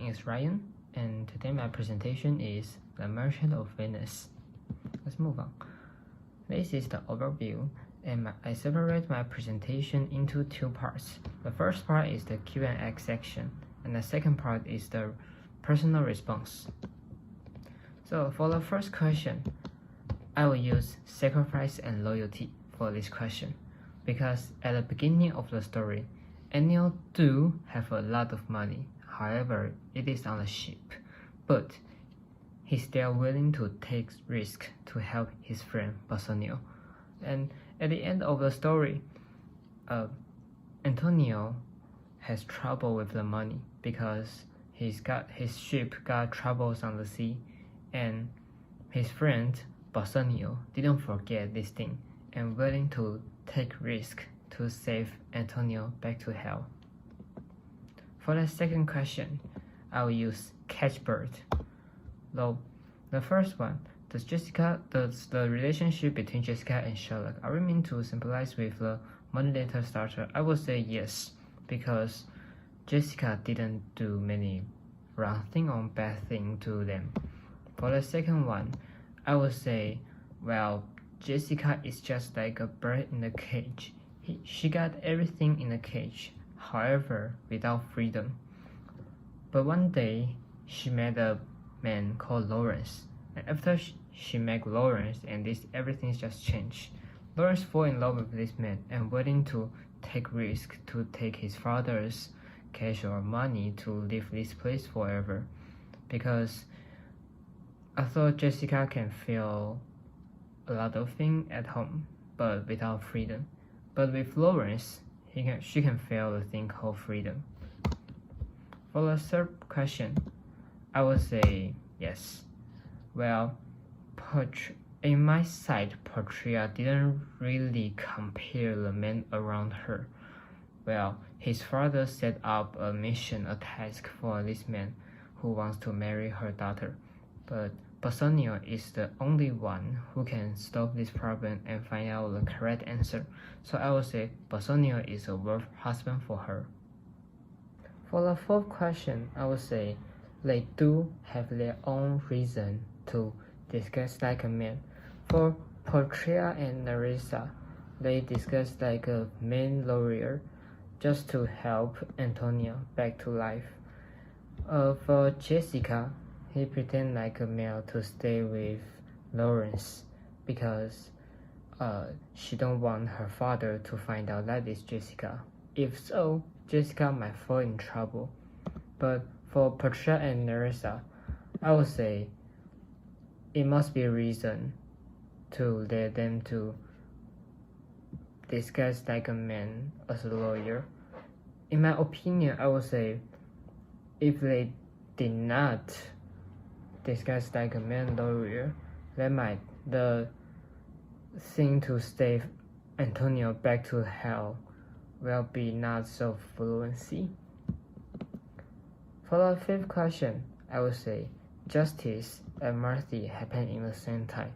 is Ryan, and today my presentation is The Merchant of Venice. Let's move on. This is the overview, and I separate my presentation into two parts. The first part is the Q&A section, and the second part is the personal response. So for the first question, I will use sacrifice and loyalty for this question, because at the beginning of the story, Enyo do have a lot of money. However, it is on a ship, but he's still willing to take risk to help his friend Bassanio. And at the end of the story, Antonio has trouble with the money because his ship got troubles on the sea, and his friend Bassanio didn't forget this thing and willing to take risk to save Antonio back to hell. For the second question, I will use catchbird. Though the first one, does the relationship between Jessica and Sherlock, are we meant to symbolize with the money later starter? I would say yes, because Jessica didn't do many wrong thing or bad thing to them. For the second one, I would say, well, Jessica is just like a bird in a cage. She got everything in a cage, however, without freedom. But one day, she met a man called Lawrence, and after she met Lawrence, and everything's just changed. Lawrence fall in love with this man and willing to take risk to take his father's cash or money to leave this place forever, because I thought Jessica can feel a lot of things at home, but without freedom. But with Lawrence, she can feel the thing called freedom. For the third question, I would say yes. Well, in my side, Patria didn't really compare the men around her. Well, his father set up a mission, a task for this man who wants to marry her daughter. But Bassanio is the only one who can solve this problem and find out the correct answer. So I would say Bassanio is a worth husband for her. For the fourth question, I would say they do have their own reason to discuss like a man. For Patria and Nerissa, they discuss like a main lawyer just to help Antonio back to life. For Jessica, he pretend like a male to stay with Lawrence because she don't want her father to find out that is Jessica. If so, Jessica might fall in trouble. But for Patria and Nerissa, I would say it must be a reason to let them to discuss like a man as a lawyer. In my opinion, I would say if they did not discuss like a man lawyer, the thing to save Antonio back to hell will be not so fluency. For the fifth question, I would say justice and mercy happen in the same time.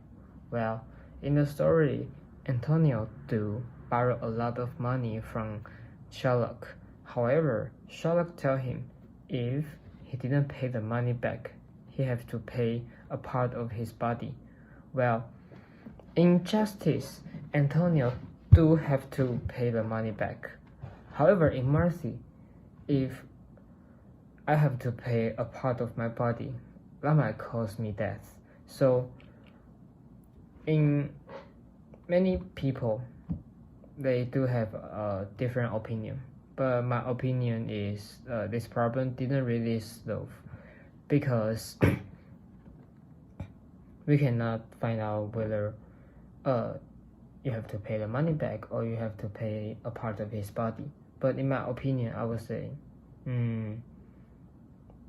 Well, in the story, Antonio do borrow a lot of money from Sherlock. However, Sherlock tell him if he didn't pay the money back, he have to pay a part of his body. Well, in justice, Antonio do have to pay the money back. However, in mercy, if I have to pay a part of my body, that might cause me death. So, in many people, they do have a different opinion. But my opinion is this problem didn't really solve, because we cannot find out whether you have to pay the money back or you have to pay a part of his body. But in my opinion, I would say,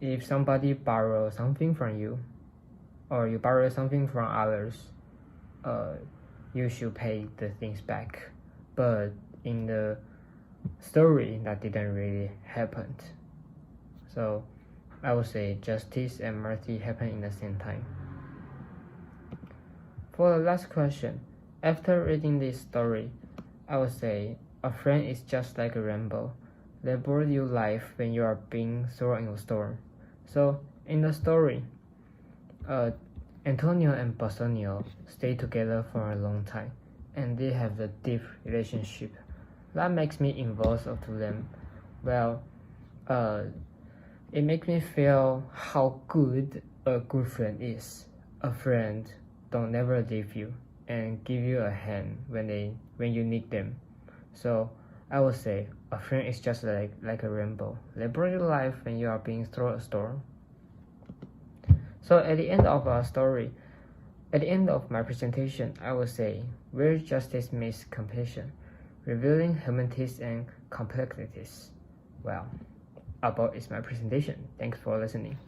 if somebody borrows something from you, or you borrow something from others, you should pay the things back. But in the story, that didn't really happen. So I would say justice and mercy happen in the same time. For the last question, after reading this story, I would say a friend is just like a rainbow. They bring you life when you are being thrown in a storm. So in the story, Antonio and Bassanio stay together for a long time, and they have a deep relationship. That makes me involved to them. Well, it makes me feel how good a good friend is. A friend don't never leave you and give you a hand when you need them. So I would say a friend is just like a rainbow. They bring you life when you are being through a storm. So at the end of our story, at the end of my presentation, I will say, where justice meets compassion, revealing humanities and complexities. Well, about is my presentation. Thanks for listening.